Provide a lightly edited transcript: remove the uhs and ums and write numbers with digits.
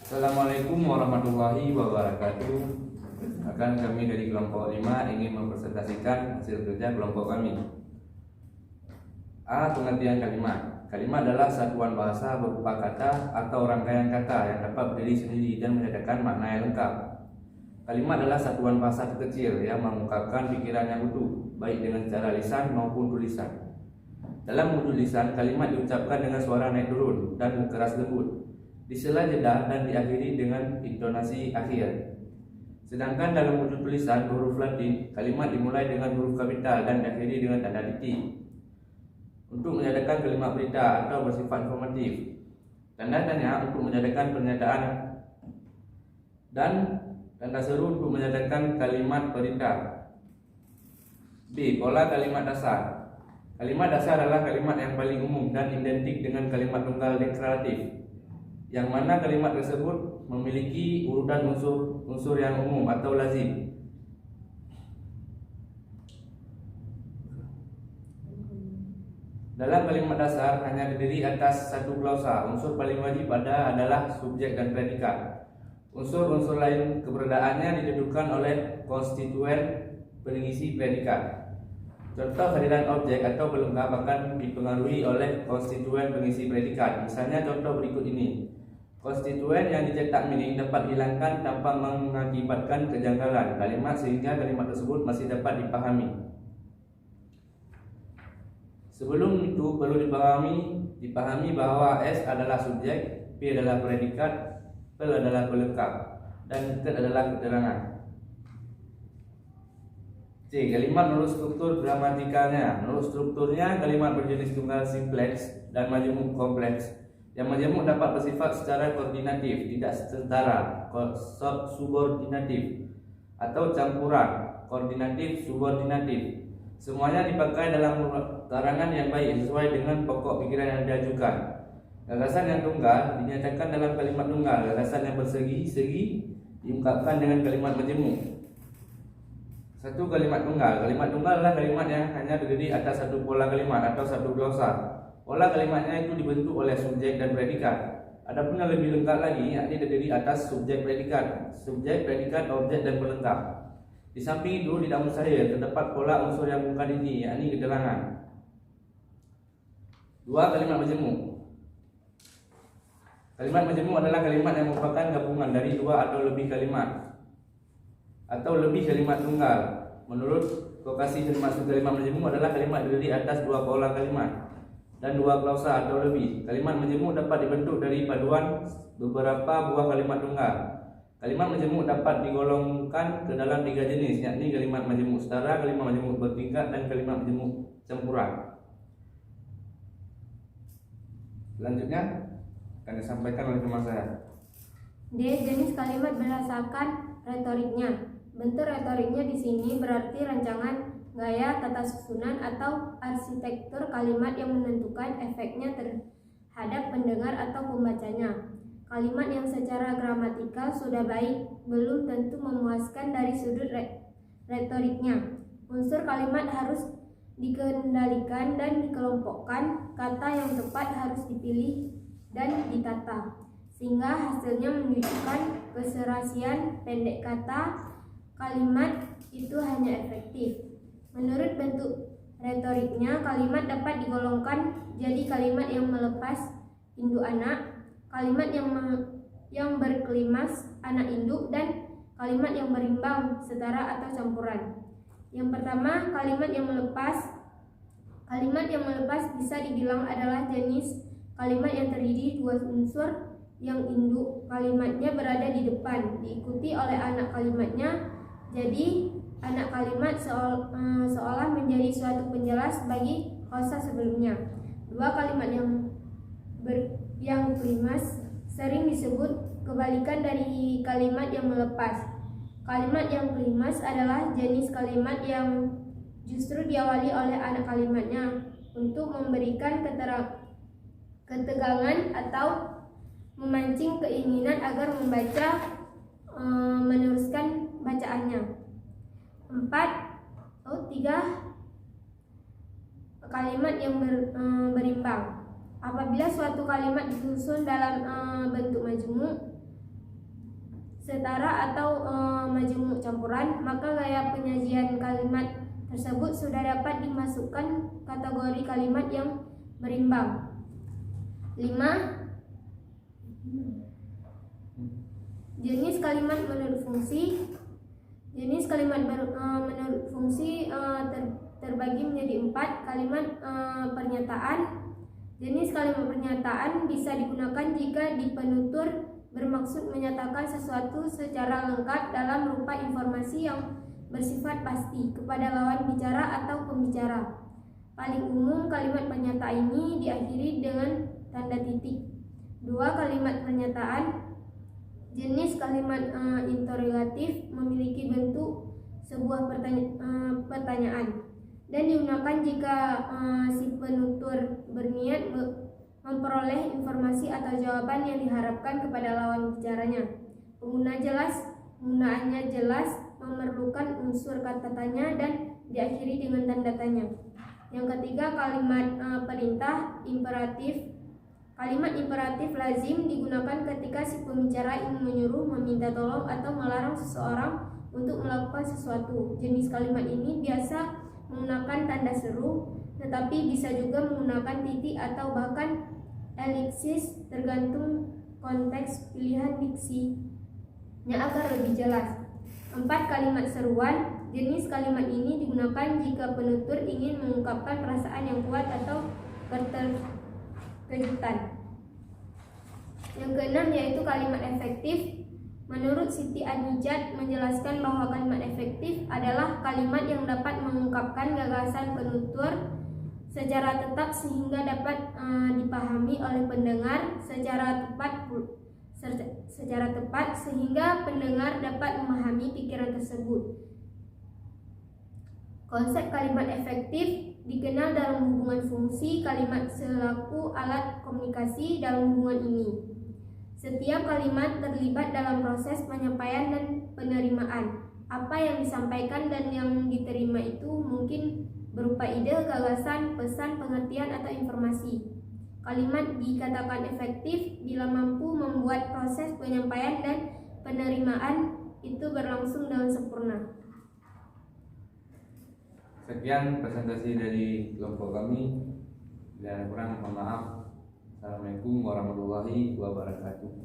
Assalamualaikum warahmatullahi wabarakatuh. Kami dari kelompok 5 ingin mempresentasikan hasil kerja kelompok kami. A. Pengertian kalimat. Kalimat adalah satuan bahasa berupa kata atau rangkaian kata yang dapat berdiri sendiri dan menyatakan makna yang lengkap. Kalimat adalah satuan bahasa terkecil yang mengungkapkan pikiran yang utuh, baik dengan cara lisan maupun tulisan. Dalam wujud lisan, kalimat diucapkan dengan suara naik turun dan keras lembut, disela jeda dan diakhiri dengan intonasi akhir. Sedangkan dalam wujud tulisan huruf Latin, kalimat dimulai dengan huruf kapital dan diakhiri dengan tanda titik. Untuk menyatakan kalimat berita atau bersifat informatif, tanda tanya untuk menyatakan pernyataan, dan tanda seru untuk menyatakan kalimat perintah. B. Pola kalimat dasar. Kalimat dasar adalah kalimat yang paling umum dan identik dengan kalimat tunggal deklaratif, yang mana kalimat tersebut memiliki urutan unsur yang umum atau lazim. Dalam kalimat dasar hanya terdiri atas satu klausa. Unsur paling wajib adalah subjek dan predikat. Unsur-unsur lain keberadaannya ditentukan oleh konstituen pengisi predikat. Contoh kehadiran objek atau pelengkap akan dipengaruhi oleh konstituen pengisi predikat. Misalnya contoh berikut ini. Konstituen yang dicetak miring dapat dihilangkan tanpa mengakibatkan kejanggalan kalimat sehingga kalimat tersebut masih dapat dipahami. Sebelum itu perlu dipahami bahwa S adalah subjek, P adalah predikat, L adalah pelengkap, dan T adalah keterangan. C. Kalimat menurut struktur gramatikalnya. Menurut strukturnya, kalimat berjenis tunggal simpleks dan majemuk kompleks. Yang majemuk dapat bersifat secara koordinatif, tidak setara, subordinatif, atau campuran, koordinatif, subordinatif. Semuanya dipakai dalam karangan yang baik sesuai dengan pokok pikiran yang diajukan. Gagasan yang tunggal dinyatakan dalam kalimat tunggal. Gagasan yang bersegi-segi diungkapkan dengan kalimat majemuk. Satu kalimat tunggal. Kalimat tunggal adalah kalimat yang hanya terdiri atas satu pola kalimat atau satu glosa. Pola kalimatnya itu dibentuk oleh subjek dan predikat. Adapun yang lebih lengkap lagi, yakni terdiri atas subjek predikat, objek dan pelengkap. Di samping itu tidak mustahil terdapat pola unsur yang bukan ini, yakni keterangan. 2. Kalimat majemuk. Kalimat majemuk adalah kalimat yang merupakan gabungan dari dua atau lebih kalimat tunggal. Menurut Kokasi, maksud kalimat majemuk adalah kalimat terdiri atas dua pola kalimat dan dua klausa atau lebih. Kalimat majemuk dapat dibentuk dari paduan beberapa buah kalimat tunggal. Kalimat majemuk dapat digolongkan ke dalam tiga jenis, yakni kalimat majemuk setara, kalimat majemuk bertingkat, dan kalimat majemuk campuran. Selanjutnya akan disampaikan oleh teman saya. D. Jenis kalimat berdasarkan retoriknya. Bentuk retoriknya di sini berarti rancangan, gaya, tata susunan, atau arsitektur kalimat yang menentukan efeknya terhadap pendengar atau pembacanya. Kalimat yang secara gramatikal sudah baik belum tentu memuaskan dari sudut retoriknya. Unsur kalimat harus dikendalikan dan dikelompokkan, kata yang tepat harus dipilih dan ditata, sehingga hasilnya menunjukkan keserasian pendek kata. Kalimat itu hanya efektif. Menurut bentuk retoriknya, kalimat dapat digolongkan jadi kalimat yang melepas induk anak, kalimat yang berklimas anak induk, dan kalimat yang berimbang, setara, atau campuran. Yang pertama, kalimat yang melepas. Kalimat yang melepas bisa dibilang adalah jenis kalimat yang terdiri dua unsur, yang induk kalimatnya berada di depan, diikuti oleh anak kalimatnya. Jadi anak kalimat seolah menjadi suatu penjelas bagi kosa sebelumnya. Dua kalimat yang klimas sering disebut kebalikan dari kalimat yang melepas. Kalimat yang klimas adalah jenis kalimat yang justru diawali oleh anak kalimatnya untuk memberikan ketegangan atau memancing keinginan agar membaca meneruskan bacaannya. 3. Kalimat yang berimbang. Apabila suatu kalimat disusun dalam bentuk majemuk, setara atau majemuk campuran, maka gaya penyajian kalimat tersebut sudah dapat dimasukkan kategori kalimat yang berimbang. 5. Jenis kalimat menurut fungsi. Jenis kalimat menurut fungsi terbagi menjadi 4. Kalimat pernyataan. Jenis kalimat pernyataan bisa digunakan jika di penutur bermaksud menyatakan sesuatu secara lengkap dalam rupa informasi yang bersifat pasti kepada lawan bicara atau pembicara. Paling umum kalimat pernyataan ini diakhiri dengan tanda titik. 2. Kalimat pernyataan. Jenis kalimat interrogatif memiliki bentuk sebuah pertanyaan dan digunakan jika si penutur berniat memperoleh informasi atau jawaban yang diharapkan kepada lawan bicaranya. Penggunaannya jelas, memerlukan unsur kata tanya dan diakhiri dengan tanda tanya. Yang ketiga, kalimat perintah imperatif. Kalimat imperatif lazim digunakan ketika si pembicara ingin menyuruh, meminta tolong, atau melarang seseorang untuk melakukan sesuatu. Jenis kalimat ini biasa menggunakan tanda seru, tetapi bisa juga menggunakan titik atau bahkan elipsis tergantung konteks pilihan diksinya agar lebih jelas. 4. Kalimat seruan. Jenis kalimat ini digunakan jika penutur ingin mengungkapkan perasaan yang kuat atau kejutan. Yang keenam yaitu kalimat efektif. Menurut Siti An-Nijat menjelaskan bahwa kalimat efektif adalah kalimat yang dapat mengungkapkan gagasan penutur secara tetap sehingga dapat dipahami oleh pendengar secara tepat sehingga pendengar dapat memahami pikiran tersebut. Konsep kalimat efektif dikenal dalam hubungan fungsi kalimat selaku alat komunikasi dalam hubungan ini. Setiap kalimat terlibat dalam proses penyampaian dan penerimaan. Apa yang disampaikan dan yang diterima itu mungkin berupa ide, gagasan, pesan, pengertian, atau informasi. Kalimat dikatakan efektif bila mampu membuat proses penyampaian dan penerimaan itu berlangsung dengan sempurna. Sekian presentasi dari kelompok kami dan kurang mohon maaf. Assalamualaikum warahmatullahi wabarakatuh.